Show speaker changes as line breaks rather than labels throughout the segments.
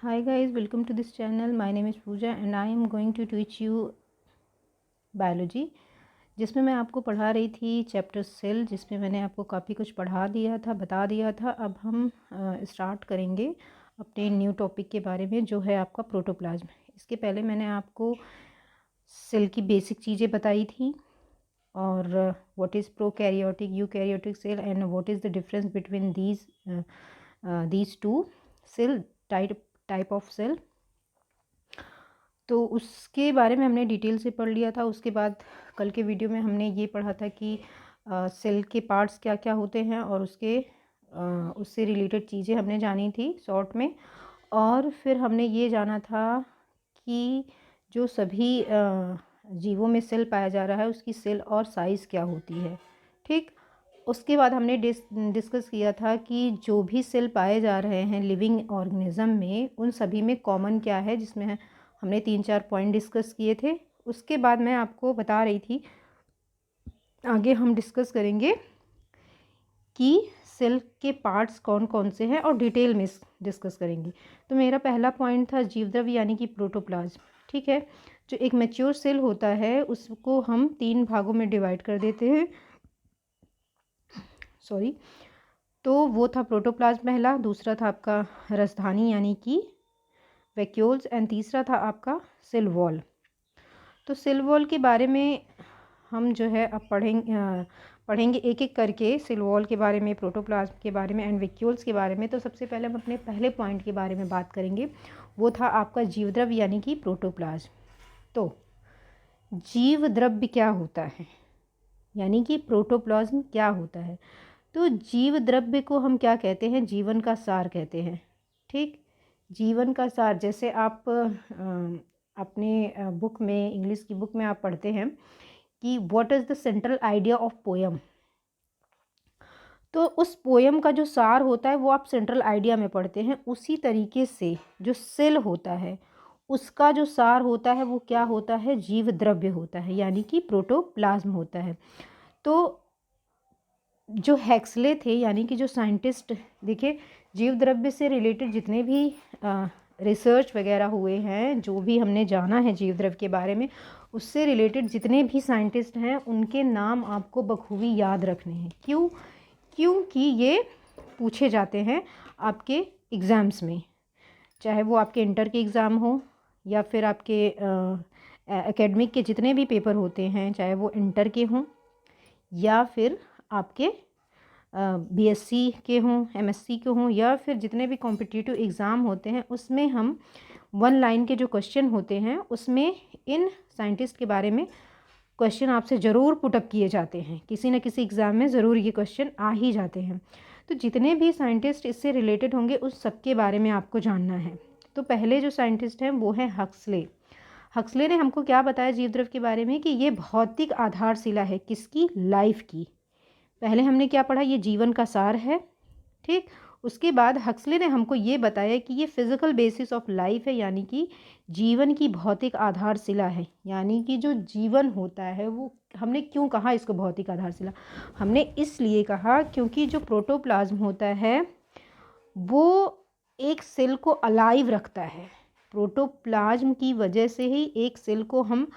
Hi guys, welcome to this channel. My name is Pooja and I am going to teach you biology, जिसमें मैं आपको पढ़ा रही थी चैप्टर सेल, जिसमें मैंने आपको काफ़ी कुछ पढ़ा दिया था, बता दिया था। अब हम स्टार्ट करेंगे अपने न्यू टॉपिक के बारे में, जो है आपका प्रोटोप्लाज्म। इसके पहले मैंने आपको सेल की बेसिक चीज़ें बताई थी, और what is prokaryotic, eukaryotic cell and what is the difference between these two cell type of cell. तो उसके बारे में हमने डिटेल से पढ़ लिया था। उसके बाद कल के वीडियो में हमने ये पढ़ा था कि सेल के पार्ट्स क्या क्या होते हैं, और उससे रिलेटेड चीज़ें हमने जानी थी शॉर्ट में। और फिर हमने ये जाना था कि जो सभी जीवों में सेल पाया जा रहा है, उसकी सेल और साइज़ क्या होती है। ठीक, उसके बाद हमने डिस्कस किया था कि जो भी सेल पाए जा रहे हैं लिविंग ऑर्गेनिज्म में, उन सभी में कॉमन क्या है, जिसमें हमने 3-4 पॉइंट डिस्कस किए थे। उसके बाद मैं आपको बता रही थी आगे हम डिस्कस करेंगे कि सेल के पार्ट्स कौन कौन से हैं, और डिटेल में डिस्कस करेंगे। तो मेरा पहला पॉइंट था जीवद्रव्य यानी कि प्रोटोप्लाज्म। ठीक है, जो एक मैच्योर सेल होता है उसको हम 3 भागों में डिवाइड कर देते हैं। तो वो था प्रोटोप्लाज्म पहला, दूसरा था आपका रसधानी यानी कि वैक्यूल्स, एंड तीसरा था आपका सेल वॉल। तो सेल वॉल के बारे में हम जो है अब पढ़ेंगे एक एक करके, सेल वॉल के बारे में, प्रोटोप्लाज्म के बारे में एंड वैक्यूल्स के बारे में। तो सबसे पहले हम अपने पहले पॉइंट के बारे में बात करेंगे, वो था आपका जीवद्रव्य यानी कि प्रोटोप्लाज्म। तो जीवद्रव्य क्या होता है, यानी कि प्रोटोप्लाज्म क्या होता है। तो जीव द्रव्य को हम क्या कहते हैं, जीवन का सार कहते हैं। ठीक, जीवन का सार, जैसे आप अपने बुक में, इंग्लिश की बुक में आप पढ़ते हैं कि what is the central idea of poem. तो उस पोएम का जो सार होता है वो आप सेंट्रल आइडिया में पढ़ते हैं। उसी तरीके से जो सेल होता है उसका जो सार होता है वो क्या होता है, जीव द्रव्य होता है, यानी कि प्रोटोप्लाज्म होता है। तो जो हैक्सले थे, यानी कि जो साइंटिस्ट, देखिए जीव द्रव्य से रिलेटेड जितने भी रिसर्च वगैरह हुए हैं, जो भी हमने जाना है जीव द्रव्य के बारे में, उससे रिलेटेड जितने भी साइंटिस्ट हैं उनके नाम आपको बखूबी याद रखने हैं। क्योंकि ये पूछे जाते हैं आपके एग्ज़ाम्स में, चाहे वो आपके इंटर के एग्ज़ाम हो या फिर आपके एकेडमिक के जितने भी पेपर होते हैं, चाहे वो इंटर के हों या फिर आपके बीएससी के हों, एमएससी के हों, या फिर जितने भी कॉम्पिटिटिव एग्ज़ाम होते हैं, उसमें हम 1 लाइन के जो क्वेश्चन होते हैं उसमें इन साइंटिस्ट के बारे में क्वेश्चन आपसे ज़रूर पुटअप किए जाते हैं। किसी न किसी एग्ज़ाम में ज़रूर ये क्वेश्चन आ ही जाते हैं। तो जितने भी साइंटिस्ट इससे रिलेटेड होंगे उस सब के बारे में आपको जानना है। तो पहले जो साइंटिस्ट हैं वो है हक्सले। हक्सले ने हमको क्या बताया जीवद्रव्य के बारे में, कि ये भौतिक आधारशिला है, किसकी, लाइफ की। पहले हमने क्या पढ़ा, ये जीवन का सार है। ठीक, उसके बाद हक्सले ने हमको ये बताया कि ये फिज़िकल बेसिस ऑफ लाइफ है, यानी कि जीवन की भौतिक आधारशिला है। यानी कि जो जीवन होता है वो, हमने क्यों कहा इसको भौतिक आधारशिला, हमने इसलिए कहा क्योंकि जो प्रोटोप्लाज्म होता है वो एक सेल को अलाइव रखता है। प्रोटोप्लाज्म की वजह से ही एक सेल को हम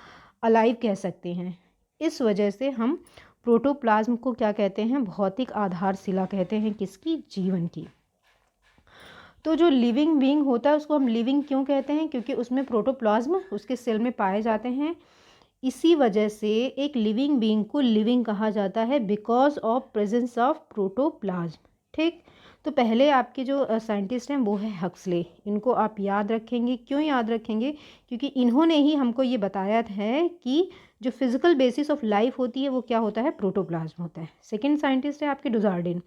अलाइव कह सकते हैं। इस वजह से हम प्रोटोप्लाज्म को क्या कहते हैं, भौतिक आधारशिला कहते हैं, किसकी, जीवन की। तो जो लिविंग बीइंग होता है उसको हम लिविंग क्यों कहते हैं, क्योंकि उसमें प्रोटोप्लाज्म उसके सेल में पाए जाते हैं। इसी वजह से एक लिविंग बीइंग को लिविंग कहा जाता है, because of presence of protoplasm. ठीक, तो पहले आपके जो साइंटिस्ट हैं वो है हक्सले। इनको आप याद रखेंगे, क्यों याद रखेंगे, क्योंकि इन्होंने ही हमको ये बताया है कि जो फिजिकल बेसिस ऑफ लाइफ होती है वो क्या होता है, प्रोटोप्लाज्म होता है। सेकेंड साइंटिस्ट है आपके डुजार्डिन।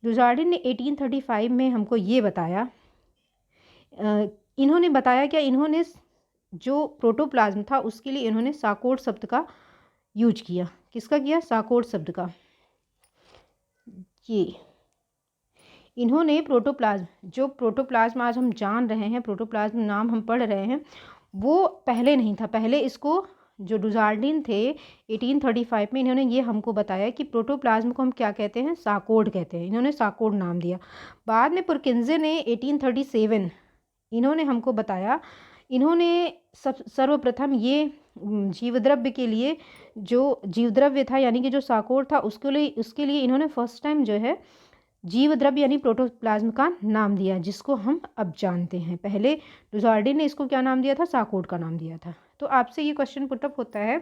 डुजार्डिन ने 1835 में हमको ये बताया। इन्होंने बताया क्या, इन्होंने जो प्रोटोप्लाज्म था उसके लिए इन्होंने साकोड शब्द का यूज किया। किसका किया, साकोड शब्द का। ये इन्होंने प्रोटोप्लाज्म, जो प्रोटोप्लाज्म आज हम जान रहे हैं, प्रोटोप्लाज्म नाम हम पढ़ रहे हैं, वो पहले नहीं था। पहले इसको जो डुजार्डिन थे 1835 में, इन्होंने ये हमको बताया कि प्रोटोप्लाज्म को हम क्या कहते हैं, साकोड कहते हैं। इन्होंने साकोड नाम दिया। बाद में पुरकिंजे ने 1837 इन्होंने हमको बताया, इन्होंने सर्वप्रथम ये जीवद्रव्य के लिए, जो जीवद्रव्य था यानी कि जो साकोर था, उसके लिए इन्होंने फर्स्ट टाइम जो है जीवद्रव्य यानी प्रोटोप्लाज्म का नाम दिया, जिसको हम अब जानते हैं। पहले डुज़ार्डिन ने इसको क्या नाम दिया था? साकोर का नाम दिया था। तो आपसे ये क्वेश्चन पुटअप होता है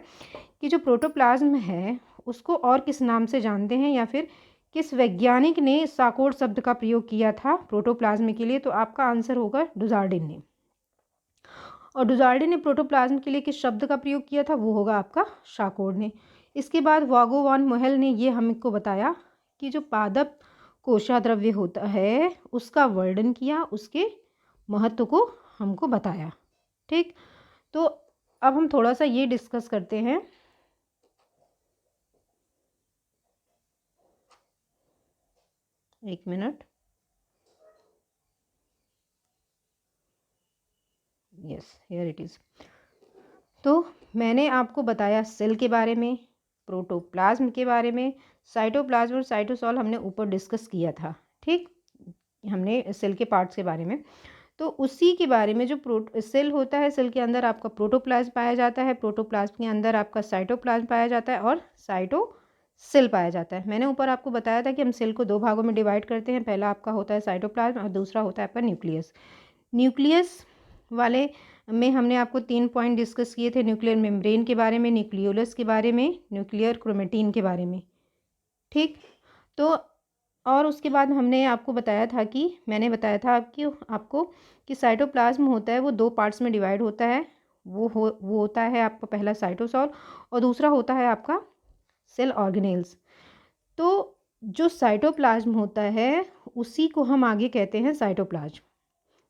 कि जो प्रोटोप्लाज्म है उसको और किस नाम से जानते हैं, या फिर किस वैज्ञानिक ने साकोर शब्द का प्रयोग किया था प्रोटोप्लाज्म के लिए? तो आपका आंसर होगा डुज़ार्डिन ने। और डुज़ार्डिन ने प्रोटोप्लाज्म के लिए किस शब्द का प्रयोग किया था? वो होगा आपका साकोर ने। इसके बाद वागो वान मोहेल ने ये हमको बताया कि जो पादप कोशाद्रव्य होता है उसका वर्णन किया, उसके महत्व को हमको बताया। ठीक, तो अब हम थोड़ा सा ये डिस्कस करते हैं। एक minute, yes here it is. तो मैंने आपको बताया सेल के बारे में, प्रोटोप्लाज्म के बारे में, साइटोप्लाज्म और साइटोसॉल हमने ऊपर डिस्कस किया था। ठीक, हमने सेल के पार्ट्स के बारे में। तो उसी के बारे में, जो सेल होता है, सेल के अंदर आपका प्रोटोप्लाज्म पाया जाता है, प्रोटोप्लाज्म के अंदर आपका साइटोप्लाज्म पाया जाता है और साइटोसेल पाया जाता है। मैंने ऊपर आपको बताया था कि हम सेल को दो भागों में डिवाइड करते हैं। पहला आपका होता है साइटोप्लाज्म और दूसरा होता है आपका न्यूक्लियस। न्यूक्लियस वाले में हमने आपको 3 पॉइंट डिस्कस किए थे, न्यूक्लियर मेम्ब्रेन के बारे में, न्यूक्लियोलस के बारे में, न्यूक्लियर क्रोमेटिन के बारे में। ठीक, तो और उसके बाद हमने आपको बताया था कि मैंने बताया था आपको कि साइटोप्लाज्म होता है वो दो पार्ट्स में डिवाइड होता है। वो होता है आपका पहला साइटोसॉल और दूसरा होता है आपका सेल ऑर्गेनेल्स। तो जो साइटोप्लाज्म होता है उसी को हम आगे कहते हैं साइटोप्लाज्म।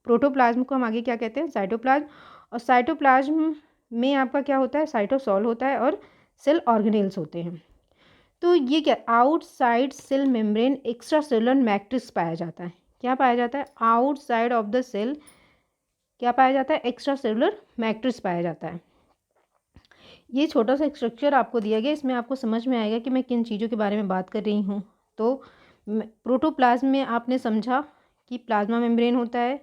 प्रोटोप्लाज्म को हम आगे क्या कहते हैं? साइटोप्लाज्म। और साइटोप्लाज्म में आपका क्या होता है? साइटोसॉल होता है और सेल ऑर्गेनेल्स होते हैं। तो ये क्या, outside cell membrane extra cellular matrix पाया जाता है। क्या पाया जाता है? आउटसाइड ऑफ द सेल क्या पाया जाता है? एक्स्ट्रा सेलुलर मैट्रिक्स पाया जाता है। ये छोटा सा स्ट्रक्चर आपको दिया गया, इसमें आपको समझ में आएगा कि मैं किन चीज़ों के बारे में बात कर रही हूँ। तो प्रोटोप्लाज्म में आपने समझा कि प्लाज्मा मेम्ब्रेन होता है,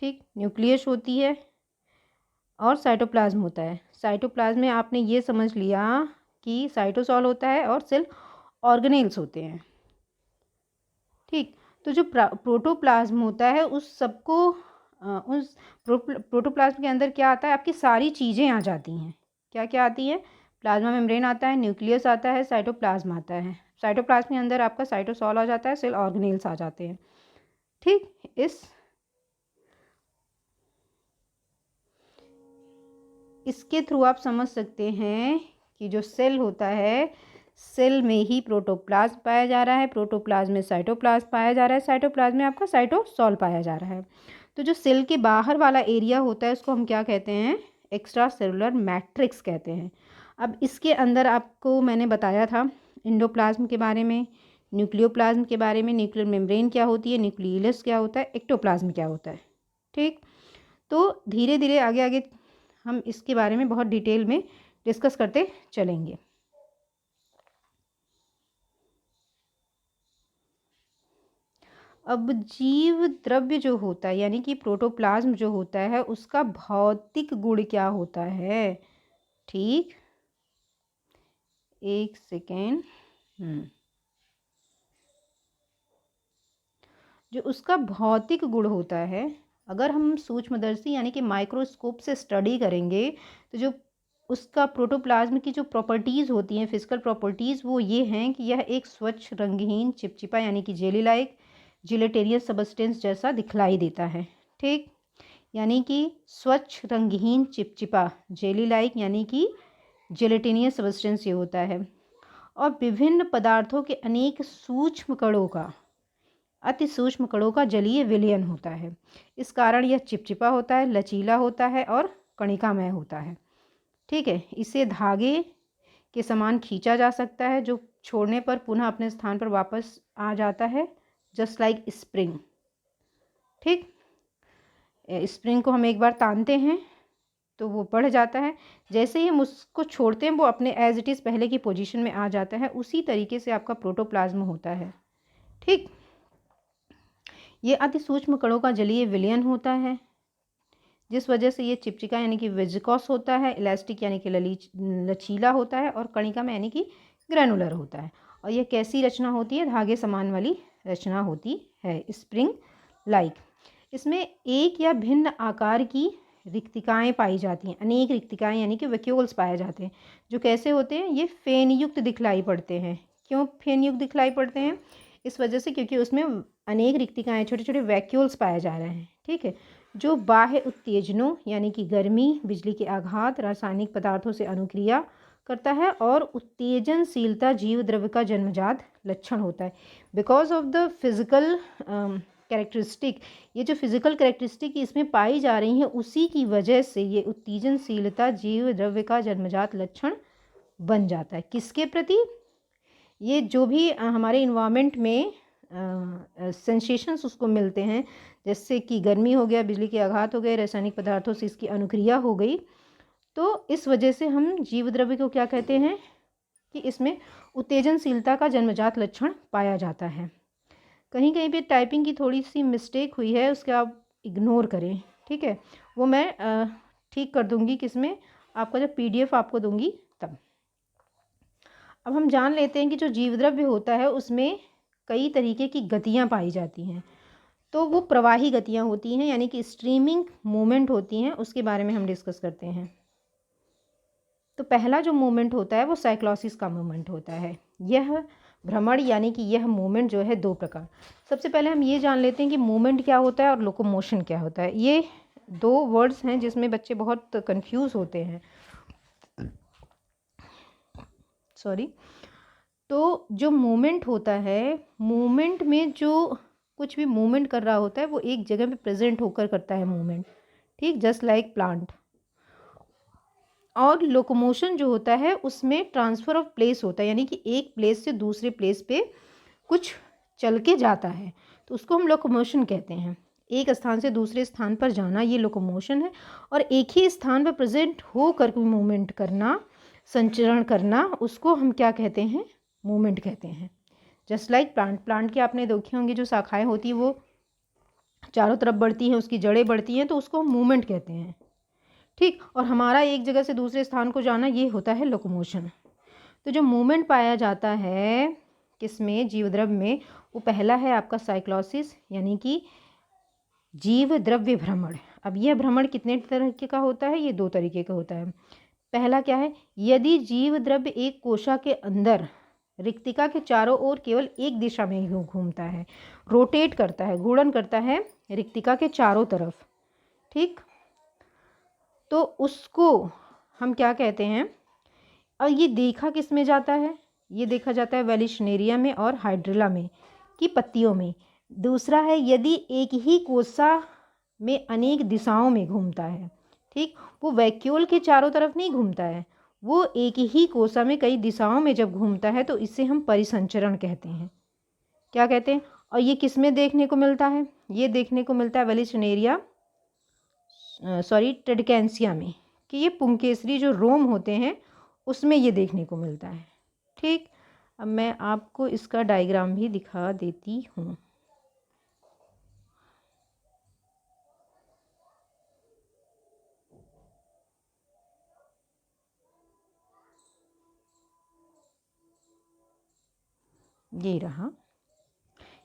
ठीक, न्यूक्लियस होती है और साइटोप्लाज्म होता है। साइटोप्लाज्म में आपने ये समझ लिया कि साइटोसॉल होता है और सेल ऑर्गेनेल्स होते हैं। ठीक, तो जो प्रोटोप्लाज्म होता है उस सबको उस प्रोटोप्लाज्म के अंदर क्या आता है? आपकी सारी चीज़ें आ जाती हैं। क्या क्या आती है? प्लाज्मा मेम्ब्रेन आता है, न्यूक्लियस आता है, साइटोप्लाज्म आता है। साइटोप्लाज्म के अंदर आपका साइटोसॉल आ जाता है, सेल ऑर्गेनेल्स आ जाते हैं। ठीक, इसके थ्रू आप समझ सकते हैं कि जो सेल होता है, सेल में ही प्रोटोप्लाज्म पाया जा रहा है, प्रोटोप्लाज्म में साइटोप्लाज्म पाया जा रहा है, साइटोप्लाज्म में आपका साइटोसॉल पाया जा रहा है। तो जो सेल के बाहर वाला एरिया होता है उसको हम क्या कहते हैं? एक्स्ट्रा सेलुलर मैट्रिक्स कहते हैं। अब इसके अंदर आपको मैंने बताया था एंडोप्लाज्म के बारे में, न्यूक्लियोप्लाज्म के बारे में, न्यूक्लियर मेम्ब्रेन क्या होती है, न्यूक्लियस क्या होता है, एक्टोप्लाज्म क्या होता है। ठीक, तो धीरे धीरे आगे आगे हम इसके बारे में बहुत डिटेल में डिस्कस करते चलेंगे। अब जीव द्रव्य जो होता है यानी कि प्रोटोप्लाज्म जो होता है उसका भौतिक गुण क्या होता है? ठीक, एक सेकेंड। जो उसका भौतिक गुण होता है, अगर हम सूक्ष्मदर्शी यानी कि माइक्रोस्कोप से स्टडी करेंगे तो जो उसका प्रोटोप्लाज्म की जो प्रॉपर्टीज़ होती हैं, फिजिकल प्रॉपर्टीज़, वो ये हैं कि यह एक स्वच्छ रंगहीन चिपचिपा यानी कि जेली लाइक जिलेटेरियस सबस्टेंस जैसा दिखलाई देता है। ठीक, यानी कि स्वच्छ रंगहीन चिपचिपा जेली लाइक यानी कि जेलेटिनियस सबस्टेंस ये होता है। और विभिन्न पदार्थों के अनेक सूक्ष्म कणों का, अति सूक्ष्म कणों का जलीय विलयन होता है। इस कारण यह चिपचिपा होता है, लचीला होता है और कणिकामय होता है। ठीक है, इसे धागे के समान खींचा जा सकता है जो छोड़ने पर पुनः अपने स्थान पर वापस आ जाता है, जस्ट लाइक स्प्रिंग। ठीक, स्प्रिंग को हम एक बार तानते हैं तो वो बढ़ जाता है, जैसे ही हम उसको छोड़ते हैं वो अपने एज इट इज़ पहले की पोजीशन में आ जाता है। उसी तरीके से आपका प्रोटोप्लाज्म होता है। ठीक, ये अति सूक्ष्म कणों का जलीय विलयन होता है। जिस वजह से ये चिपचिका यानी कि विस्कोस होता है, इलास्टिक यानी कि लचीला होता है, और कणिका में यानी कि ग्रैनुलर होता है। और ये कैसी रचना होती है? धागे समान वाली रचना होती है, स्प्रिंग लाइक। इसमें एक या भिन्न आकार की रिक्तिकाएं पाई जाती हैं, अनेक रिक्तिकाएं यानी कि वैक्यूल्स पाए जाते हैं, जो कैसे होते हैं? ये फेनयुक्त दिखलाई पड़ते हैं। क्यों फेनयुक्त दिखलाई पड़ते हैं? इस वजह से क्योंकि उसमें अनेक रिक्तिकाएं, छोटे छोटे वैक्यूल्स पाए जा रहे हैं, ठीक है, जो बाह्य उत्तेजनों यानी कि गर्मी, बिजली के आघात, रासायनिक पदार्थों से अनुक्रिया करता है, और उत्तेजनशीलता जीव द्रव्य का जन्मजात लक्षण होता है। Because of the physical characteristic, ये जो फिजिकल कैरेक्टरिस्टिक इसमें पाई जा रही हैं, उसी की वजह से ये उत्तेजनशीलता जीव द्रव्य का जन्मजात लक्षण बन जाता है। किसके प्रति? ये जो भी हमारे इन्वायरमेंट में सेंसेशंस उसको मिलते हैं, जैसे कि गर्मी हो गया, बिजली के आघात हो गए, रासायनिक पदार्थों से इसकी अनुक्रिया हो गई, तो इस वजह से हम जीव द्रव्य को क्या कहते हैं कि इसमें उत्तेजनशीलता का जन्मजात लक्षण पाया जाता है। कहीं कहीं पे टाइपिंग की थोड़ी सी मिस्टेक हुई है, उसके आप इग्नोर करें, ठीक है, वो मैं ठीक कर दूंगी किसमें? आपका जब PDF आपको दूंगी तब। अब हम जान लेते हैं कि जो जीवद्रव्य होता है उसमें कई तरीके की गतियाँ पाई जाती हैं। तो वो प्रवाही गतियाँ होती हैं, यानी कि स्ट्रीमिंग मूवमेंट होती हैं, उसके बारे में हम डिस्कस करते हैं। तो पहला जो मूवमेंट होता है वो साइक्लोसिस का मूवमेंट होता है। यह भ्रमण यानी कि यह मूवमेंट जो है दो प्रकार। सबसे पहले हम ये जान लेते हैं कि मूवमेंट क्या होता है और लोकोमोशन क्या होता है। ये दो वर्ड्स हैं जिसमें बच्चे बहुत कंफ्यूज होते हैं, सॉरी। तो जो मूवमेंट होता है, मूवमेंट में जो कुछ भी मूवमेंट कर रहा होता है वो एक जगह पे प्रेजेंट होकर करता है मूवमेंट, ठीक, जस्ट लाइक प्लांट। और लोकोमोशन जो होता है उसमें ट्रांसफ़र ऑफ प्लेस होता है, यानी कि एक प्लेस से दूसरे प्लेस पे कुछ चल के जाता है, तो उसको हम लोकोमोशन कहते हैं। एक स्थान से दूसरे स्थान पर जाना ये लोकोमोशन है। और एक ही स्थान पर प्रेजेंट होकर कोई मूवमेंट करना, संचरण करना, उसको हम क्या कहते हैं? मूवमेंट कहते हैं। जस्ट लाइक प्लांट की आपने देखी होंगी जो शाखाएं होती हैं वो चारों तरफ बढ़ती हैं, उसकी जड़ें बढ़ती हैं, तो उसको हम मूवमेंट कहते हैं, ठीक। और हमारा एक जगह से दूसरे स्थान को जाना ये होता है लोकोमोशन। तो जो मूवमेंट पाया जाता है किसमें? जीवद्रव्य में, वो पहला है आपका साइक्लोसिस यानी कि जीव द्रव्य भ्रमण। अब यह भ्रमण कितने तरीके का होता है? ये दो तरीके का होता है। पहला क्या है? यदि जीव द्रव्य एक कोशा के अंदर रिक्तिका के चारों ओर केवल एक दिशा में ही घूमता है, रोटेट करता है, घूर्णन करता है रिक्तिका के चारों तरफ, ठीक, तो उसको हम क्या कहते हैं? और ये देखा किस में जाता है? ये देखा जाता है वेलिशनेरिया में और हाइड्रिला में की पत्तियों में। दूसरा है यदि एक ही कोसा में अनेक दिशाओं में घूमता है, ठीक, वो वैक्यूल के चारों तरफ नहीं घूमता है, वो एक ही कोसा में कई दिशाओं में जब घूमता है तो इसे हम परिसंचरण कहते हैं। क्या कहते हैं? और ये किस में देखने को मिलता है? ये देखने को मिलता है वेलिशनेरिया ट्रेडिकेंसिया में, कि ये पुंकेसरी जो रोम होते हैं उसमें ये देखने को मिलता है, ठीक। अब मैं आपको इसका डायग्राम भी दिखा देती हूँ। ये रहा,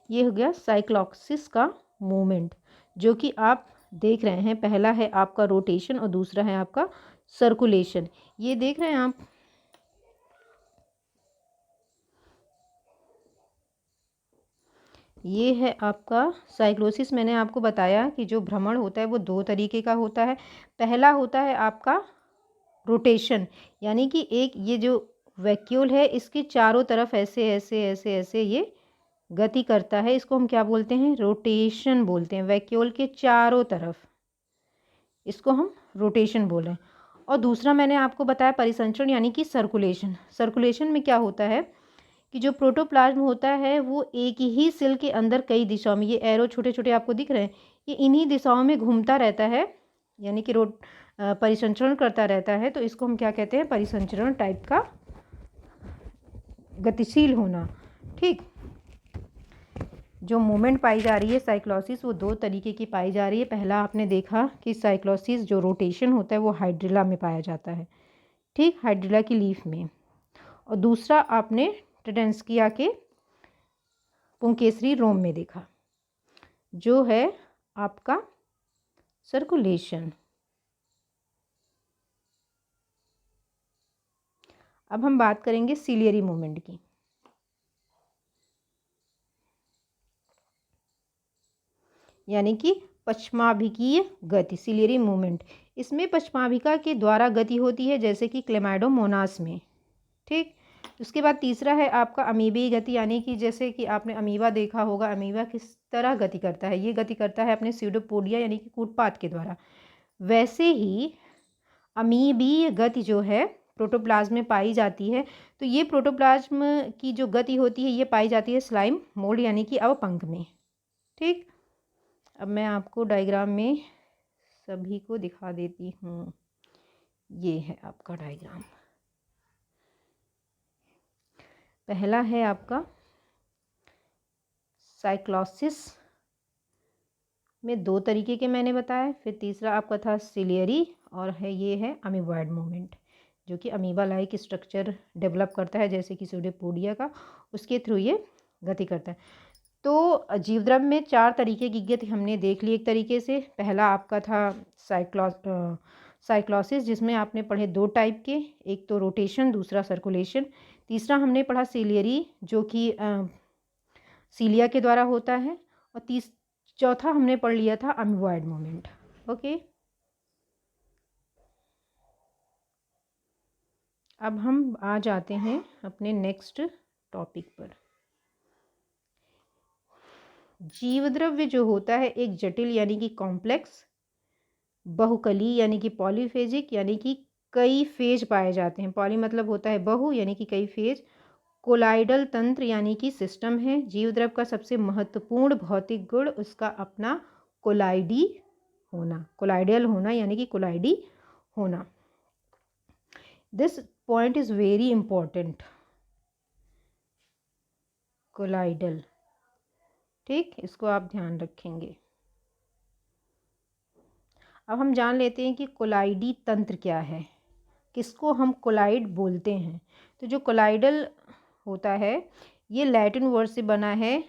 ये हो गया साइक्लोसिस का मूवमेंट जो कि आप देख रहे हैं। पहला है आपका रोटेशन और दूसरा है आपका सर्कुलेशन। ये देख रहे हैं आप, ये है आपका साइक्लोसिस। मैंने आपको बताया कि जो भ्रमण होता है वो दो तरीके का होता है। पहला होता है आपका रोटेशन, यानी कि एक ये जो वैक्यूल है इसके चारों तरफ ऐसे ऐसे ऐसे ऐसे ये गति करता है, इसको हम क्या बोलते हैं? रोटेशन बोलते हैं। वैक्यूल के चारों तरफ, इसको हम रोटेशन बोल रहे हैं। और दूसरा मैंने आपको बताया परिसंचरण यानी कि सर्कुलेशन। सर्कुलेशन में क्या होता है कि जो प्रोटोप्लाज्म होता है वो एक ही सेल के अंदर कई दिशाओं में, ये एरो छोटे छोटे आपको दिख रहे हैं, ये इन्हीं दिशाओं में घूमता रहता है, यानी कि परिसंचरण करता रहता है। तो इसको हम क्या कहते हैं? परिसंचरण टाइप का गतिशील होना, ठीक। जो मूवमेंट पाई जा रही है साइक्लोसिस, वो दो तरीके की पाई जा रही है। पहला आपने देखा कि साइक्लोसिस जो रोटेशन होता है वो हाइड्रिला में पाया जाता है, ठीक, हाइड्रिला की लीफ में। और दूसरा आपने टेडेंस्किया के पुंकेसरी रोम में देखा, जो है आपका सर्कुलेशन। अब हम बात करेंगे सिलियरी मूवमेंट की। यानी कि पश्चिमाभिकीय गति, सिलियरी मूवमेंट। इसमें पश्चिमाभिका के द्वारा गति होती है, जैसे कि क्लेमाइडोमोनास में, ठीक। उसके बाद तीसरा है आपका अमीबी गति, यानी कि जैसे कि आपने अमीबा देखा होगा, अमीबा किस तरह गति करता है, ये गति करता है अपने स्यूडोपोडिया यानी कि कूटपाथ के द्वारा। वैसे ही अमीबीय गति जो है प्रोटोप्लाज्म में पाई जाती है। तो ये प्रोटोप्लाज्म की जो गति होती है ये पाई जाती है स्लाइम मोल्ड यानी कि अवपंख में, ठीक। अब मैं आपको डायग्राम में सभी को दिखा देती हूँ। ये है आपका डायग्राम। पहला है आपका साइक्लोसिस में दो तरीके के मैंने बताया, फिर तीसरा आपका था सिलियरी, और है ये है अमीबॉयड मूवमेंट, जो कि अमीबा लाइक स्ट्रक्चर डेवलप करता है जैसे कि स्यूडोपोडिया का, उसके थ्रू ये गति करता है। तो जीवद्रव में चार तरीके की गति हमने देख ली एक तरीके से। पहला आपका था साइक्लोसिस, जिसमें आपने पढ़े दो टाइप के, एक तो रोटेशन, दूसरा सर्कुलेशन। तीसरा हमने पढ़ा सिलियरी, जो कि सीलिया के द्वारा होता है। और चौथा हमने पढ़ लिया था अमीबॉयड मूवमेंट। ओके, अब हम आ जाते हैं अपने नेक्स्ट टॉपिक पर। जीवद्रव्य जो होता है एक जटिल यानी कि कॉम्प्लेक्स, बहुकली यानी कि पॉलीफेजिक यानी कि कई फेज पाए जाते हैं। पॉली मतलब होता है बहु यानी कि कई फेज। कोलाइडल तंत्र यानी कि सिस्टम है। जीवद्रव्य का सबसे महत्वपूर्ण भौतिक गुण उसका अपना कोलाइडी होना, कोलाइडल होना यानी कि कोलाइडी होना। This point is very important, colloidal, ठीक, इसको आप ध्यान रखेंगे। अब हम जान लेते हैं कि कोलाइडी तंत्र क्या है, किसको हम कोलाइड बोलते हैं। तो जो कोलाइडल होता है ये लैटिन वर्ड से बना है,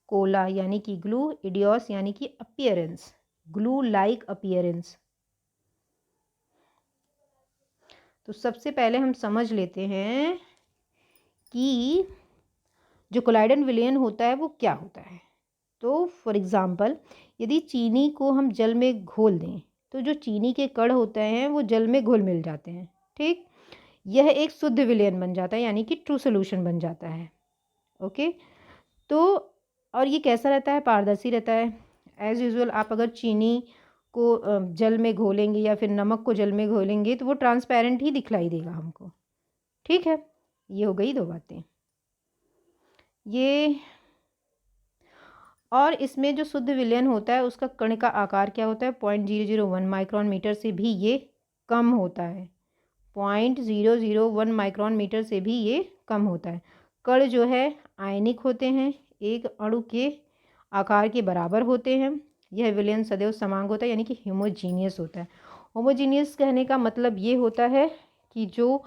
कोला यानी कि ग्लू, इडियोस यानी कि अपीयरेंस, ग्लू लाइक अपीयरेंस। तो सबसे पहले हम समझ लेते हैं कि जो कोलाइडल विलयन होता है वो क्या होता है। तो फॉर एग्जांपल यदि चीनी को हम जल में घोल दें तो जो चीनी के कण होते हैं वो जल में घुल मिल जाते हैं, ठीक। यह एक शुद्ध विलयन बन जाता है यानी कि ट्रू सोल्यूशन बन जाता है। ओके, तो और ये कैसा रहता है, पारदर्शी रहता है। एज यूजुअल आप अगर चीनी को जल में घोलेंगे या फिर नमक को जल में घोलेंगे तो वो ट्रांसपेरेंट ही दिखलाई देगा हमको, ठीक है। ये हो गई दो बातें। ये और इसमें जो शुद्ध विलयन होता है उसका कण का आकार क्या होता है, 0.001 माइक्रोन मीटर से भी ये कम होता है। 0.001 माइक्रोन मीटर से भी ये कम होता है। कण जो है आयनिक होते हैं, एक अणु के आकार के बराबर होते हैं। यह विलयन सदैव समांग होता है यानी कि होमोजीनियस होता है। होमोजीनियस कहने का मतलब ये होता है कि जो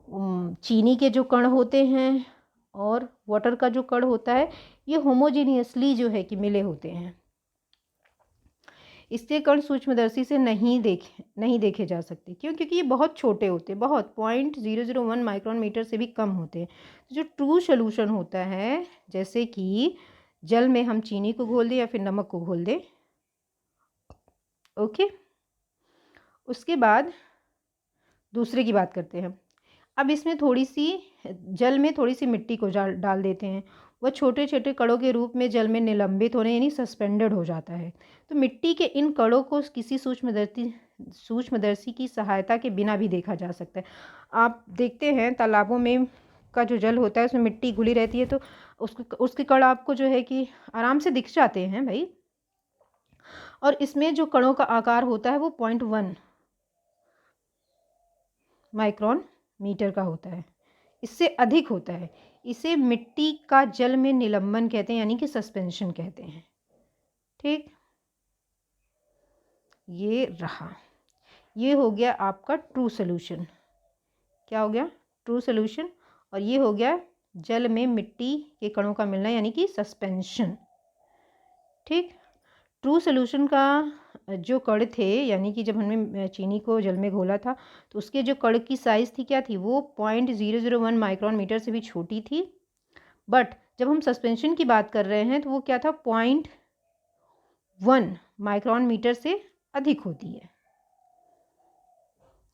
चीनी के जो कण होते हैं और वाटर का जो कण होता है ये होमोजीनियसली जो है कि मिले होते हैं। इससे कण सूक्ष्मदर्शी से नहीं देखे जा सकते। क्यों? क्योंकि ये बहुत छोटे होते हैं, बहुत 0.001 माइक्रोन मीटर से भी कम होते हैं। तो जो ट्रू सोल्यूशन होता है, जैसे कि जल में हम चीनी को घोल दें या फिर नमक को घोल दें, ओके। उसके बाद दूसरे की बात करते हैं। अब इसमें थोड़ी सी जल में थोड़ी सी मिट्टी को डाल देते हैं। वह छोटे छोटे कणों के रूप में जल में निलंबित होने यानी सस्पेंडेड हो जाता है। तो मिट्टी के इन कणों को किसी सूक्ष्मदर्शी की सहायता के बिना भी देखा जा सकता है। आप देखते हैं तालाबों में का जो जल होता है उसमें मिट्टी घुली रहती है, तो उसके कण आपको जो है कि आराम से दिख जाते हैं भाई। और इसमें जो कणों का आकार होता है वो 0.1 माइक्रोन मीटर का होता है, इससे अधिक होता है। इसे मिट्टी का जल में निलंबन कहते हैं, यानी कि सस्पेंशन कहते हैं। ठीक, ये रहा, ये हो गया आपका ट्रू सोल्यूशन। क्या हो गया? True solution. और ये हो गया जल में मिट्टी के कणों का मिलना, यानी कि सस्पेंशन। ठीक, ट्रू सोल्यूशन का जो कण थे, यानी कि जब हमने चीनी को जल में घोला था तो उसके जो कण की साइज़ थी क्या थी, वो 0.001 माइक्रोन मीटर से भी छोटी थी। बट जब हम सस्पेंशन की बात कर रहे हैं तो वो क्या था, 0.1 माइक्रोन मीटर से अधिक होती है।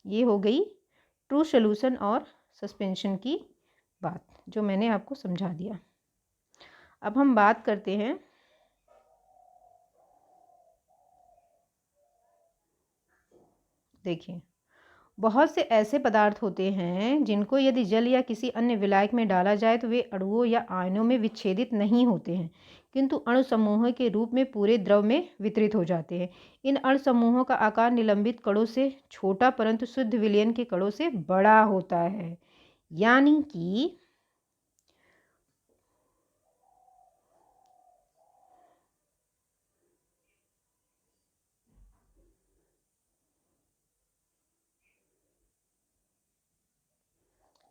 ये हो गई ट्रू सोल्यूशन और सस्पेंशन की बात, जो मैंने आपको समझा दिया। अब हम बात करते हैं देखिए, बहुत से ऐसे पदार्थ होते हैं जिनको यदि जल या किसी अन्य विलायक में डाला जाए तो वे अणुओं या आयनों में विच्छेदित नहीं होते हैं, किंतु अणु समूहों के रूप में पूरे द्रव में वितरित हो जाते हैं। इन अणु समूहों का आकार निलंबित कणों से छोटा परंतु शुद्ध विलयन के कणों से बड़ा होता है। यानी कि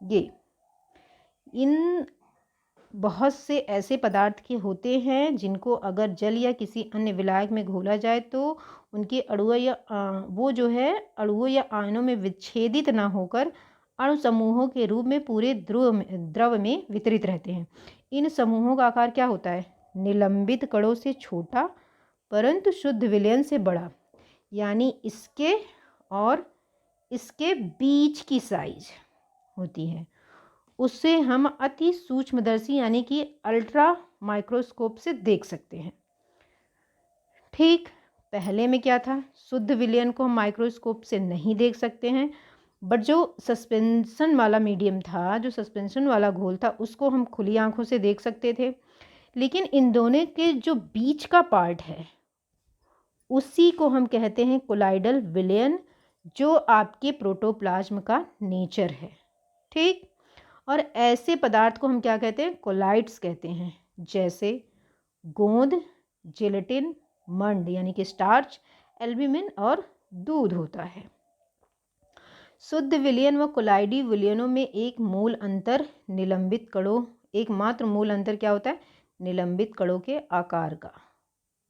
ये इन बहुत से ऐसे पदार्थ के होते हैं जिनको अगर जल या किसी अन्य विलायक में घोला जाए तो उनके अणुओं या वो जो है अणुओं या आयनों में विच्छेदित ना होकर अणु समूहों के रूप में पूरे द्रव में वितरित रहते हैं। इन समूहों का आकार क्या होता है, निलंबित कणों से छोटा परंतु शुद्ध विलयन से बड़ा। यानी इसके और इसके बीच की साइज होती है, उससे हम अति सूक्ष्मदर्शी यानी कि अल्ट्रा माइक्रोस्कोप से देख सकते हैं। ठीक, पहले में क्या था, शुद्ध विलयन को हम माइक्रोस्कोप से नहीं देख सकते हैं, बट जो सस्पेंशन वाला मीडियम था, जो सस्पेंशन वाला घोल था, उसको हम खुली आंखों से देख सकते थे। लेकिन इन दोनों के जो बीच का पार्ट है उसी को हम कहते हैं कोलाइडल विलयन, जो आपके प्रोटोप्लाज्म का नेचर है। ठीक, और ऐसे पदार्थ को हम क्या कहते हैं, कोलाइड्स कहते हैं, जैसे गोंद, जेलेटिन, मंड यानी कि स्टार्च, एल्ब्यूमिन और दूध होता है। शुद्ध विलयन व कोलाइडी विलयनों में एक मूल अंतर निलंबित कणों, एकमात्र मूल अंतर क्या होता है, निलंबित कणों के आकार का।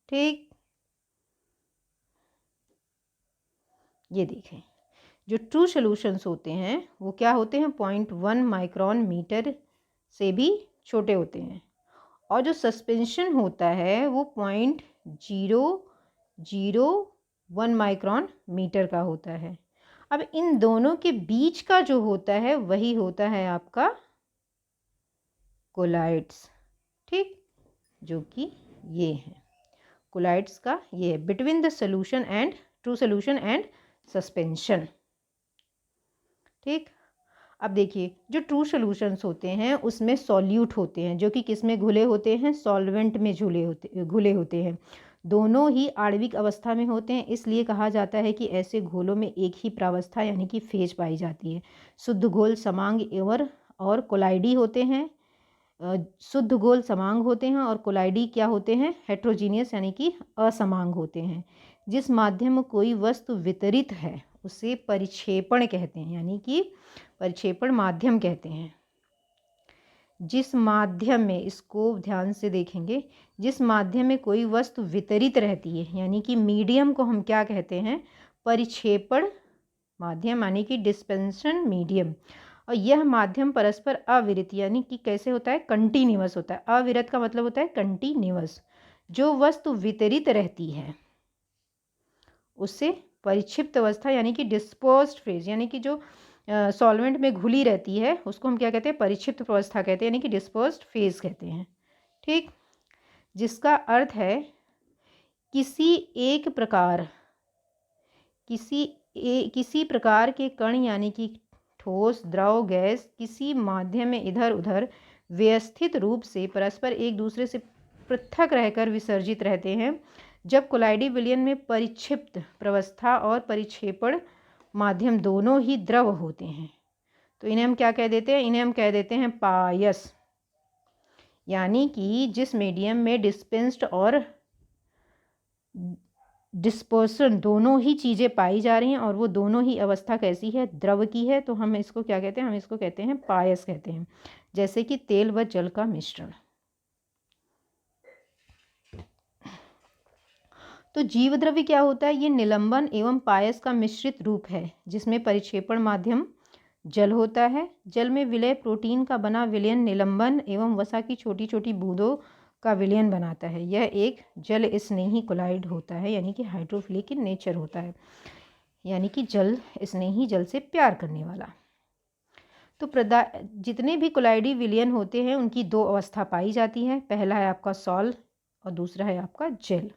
ठीक, ये देखें, जो ट्रू सॉल्यूशंस होते हैं वो क्या होते हैं, 0.1 माइक्रोन मीटर से भी छोटे होते हैं, और जो सस्पेंशन होता है वो 0.001 माइक्रोन मीटर का होता है। अब इन दोनों के बीच का जो होता है वही होता है आपका कोलाइड्स। ठीक, जो कि ये है कोलाइड्स का, ये between the solution and true solution and suspension. ठीक, अब देखिए, जो ट्रू सॉल्यूशंस होते हैं उसमें सॉल्यूट होते हैं, जो कि किस में घुले होते हैं, सॉल्वेंट में घुले होते हैं। दोनों ही आणविक अवस्था में होते हैं, इसलिए कहा जाता है कि ऐसे घोलों में एक ही प्रावस्था यानी कि फेज पाई जाती है। शुद्ध घोल समांग एवं और कोलाइडी होते हैं, शुद्ध घोल समांग होते हैं और कोलाइडी क्या होते हैं, हेट्रोजीनियस यानी कि असमांग होते हैं। जिस माध्यम में कोई वस्तु वितरित है उसे परिक्षेपण कहते हैं, यानी कि परिक्षेपण माध्यम कहते हैं। जिस माध्यम में, इसको ध्यान से देखेंगे, जिस माध्यम में कोई वस्तु वितरित रहती है यानी कि मीडियम को हम क्या कहते हैं, परिक्षेपण माध्यम यानी कि डिस्पेंशन मीडियम। और यह माध्यम परस्पर अविरत यानी कि कैसे होता है, कंटिन्यूअस होता है। अविरत का मतलब होता है कंटिन्यूअस। जो वस्तु वितरित रहती है उससे परिक्षिप्त अवस्था यानी कि डिस्पर्स्ड फेज, यानी कि जो सॉल्वेंट में घुली रहती है उसको हम क्या कहते हैं, परिक्षिप्त अवस्था कहते हैं, यानी कि डिस्पर्स्ड फेज कहते हैं। ठीक, जिसका अर्थ है किसी प्रकार के कण यानी कि ठोस, द्रव, गैस किसी माध्यम में इधर उधर व्यवस्थित रूप से परस्पर एक दूसरे से पृथक रहकर विसर्जित रहते हैं। जब कोलाइडी विलयन में परिक्षिप्त प्रवस्था और परिक्षेपण माध्यम दोनों ही द्रव होते हैं तो इन्हें हम क्या कह देते हैं, इन्हें हम कह देते हैं पायस। यानी कि जिस मीडियम में डिस्पेंस्ड और डिस्पर्सन दोनों ही चीज़ें पाई जा रही हैं और वो दोनों ही अवस्था कैसी है, द्रव की है, तो हम इसको क्या कहते हैं, हम इसको कहते हैं पायस कहते हैं, जैसे कि तेल व जल का मिश्रण। तो जीव द्रव्य क्या होता है, ये निलंबन एवं पायस का मिश्रित रूप है जिसमें परिक्षेपण माध्यम जल होता है। जल में विलय प्रोटीन का बना विलयन निलंबन एवं वसा की छोटी छोटी बूंदों का विलयन बनाता है। यह एक जल स्नेही कोलाइड होता है, यानी कि हाइड्रोफिलिक इन नेचर होता है, यानी कि जल स्नेही, जल से प्यार करने वाला। तो जितने भी कोलाइडी विलयन होते हैं उनकी दो अवस्था पाई जाती है, पहला है आपका सॉल और दूसरा है आपका जेल।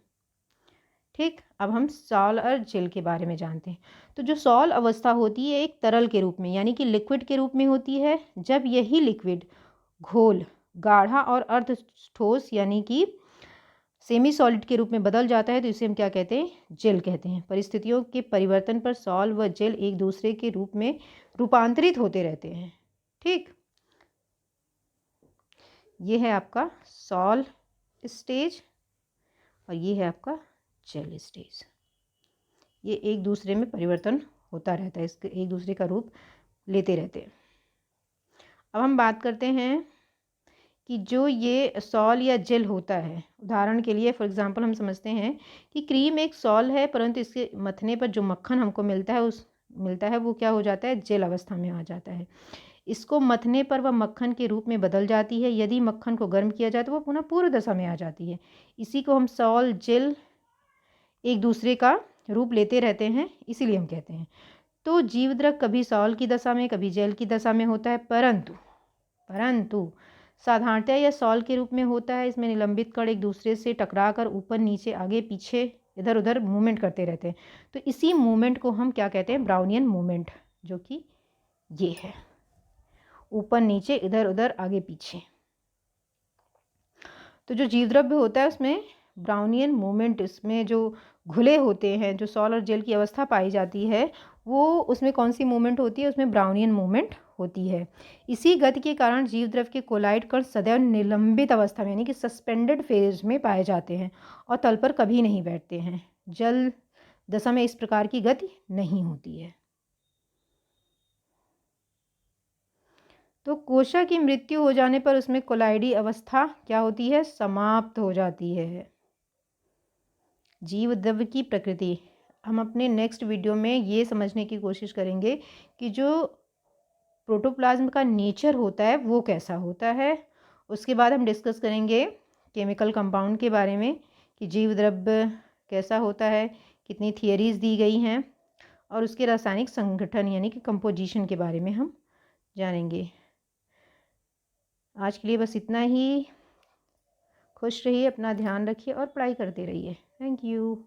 ठीक, अब हम सॉल और जेल के बारे में जानते हैं। तो जो सॉल अवस्था होती है एक तरल के रूप में, यानी कि लिक्विड के रूप में होती है। जब यही लिक्विड घोल गाढ़ा और अर्ध ठोस यानी कि सेमी सॉलिड के रूप में बदल जाता है तो इसे हम क्या कहते हैं, जेल कहते हैं। परिस्थितियों के परिवर्तन पर सॉल व जेल एक दूसरे के रूप में रूपांतरित होते रहते हैं। ठीक, ये है आपका सॉल स्टेज और ये है आपका जेल स्टेज। ये एक दूसरे में परिवर्तन होता रहता है, इसके एक दूसरे का रूप लेते रहते हैं। अब हम बात करते हैं कि जो ये सॉल या जेल होता है, उदाहरण के लिए फॉर एग्जांपल हम समझते हैं कि क्रीम एक सॉल है, परंतु इसके मथने पर जो मक्खन हमको मिलता है वो क्या हो जाता है, जेल अवस्था में आ जाता है। इसको मथने पर वह मक्खन के रूप में बदल जाती है। यदि मक्खन को गर्म किया जाए तो वो पुनः पूर्व दशा में आ जाती है। इसी को हम सॉल जेल एक दूसरे का रूप लेते रहते हैं, इसीलिए हम कहते हैं। तो जीवद्रव कभी सॉल की दशा में कभी जेल की दशा में होता है, परंतु साधारणतः यह सॉल के रूप में होता है। इसमें निलंबित कण एक दूसरे से टकराकर ऊपर नीचे आगे पीछे इधर उधर मूवमेंट करते रहते हैं। तो इसी मूवमेंट को हम क्या कहते हैं, ब्राउनियन मूवमेंट, जो कि ये है, ऊपर नीचे इधर उधर आगे पीछे। तो जो जीवद्रव्य होता है उसमें ब्राउनियन मूवमेंट, इसमें जो घुले होते हैं, जो सॉल और जेल की अवस्था पाई जाती है, वो उसमें कौन सी मूवमेंट होती है, उसमें ब्राउनियन मूवमेंट होती है। इसी गति के कारण जीवद्रव्य के कोलाइड कण सदैव निलंबित अवस्था में यानी कि सस्पेंडेड फेज में पाए जाते हैं और तल पर कभी नहीं बैठते हैं। जल दशा में इस प्रकार की गति नहीं होती है। तो कोशा की मृत्यु हो जाने पर उसमें कोलाइडी अवस्था क्या होती है, समाप्त हो जाती है। जीवद्रव्य की प्रकृति हम अपने नेक्स्ट वीडियो में ये समझने की कोशिश करेंगे कि जो प्रोटोप्लाज्म का नेचर होता है वो कैसा होता है। उसके बाद हम डिस्कस करेंगे केमिकल कंपाउंड के बारे में कि जीवद्रव्य कैसा होता है, कितनी थियरीज दी गई हैं और उसके रासायनिक संगठन यानी कि कंपोजिशन के बारे में हम जानेंगे। आज के लिए बस इतना ही। खुश रहिए, अपना ध्यान रखिए और पढ़ाई करते रहिए। Thank you.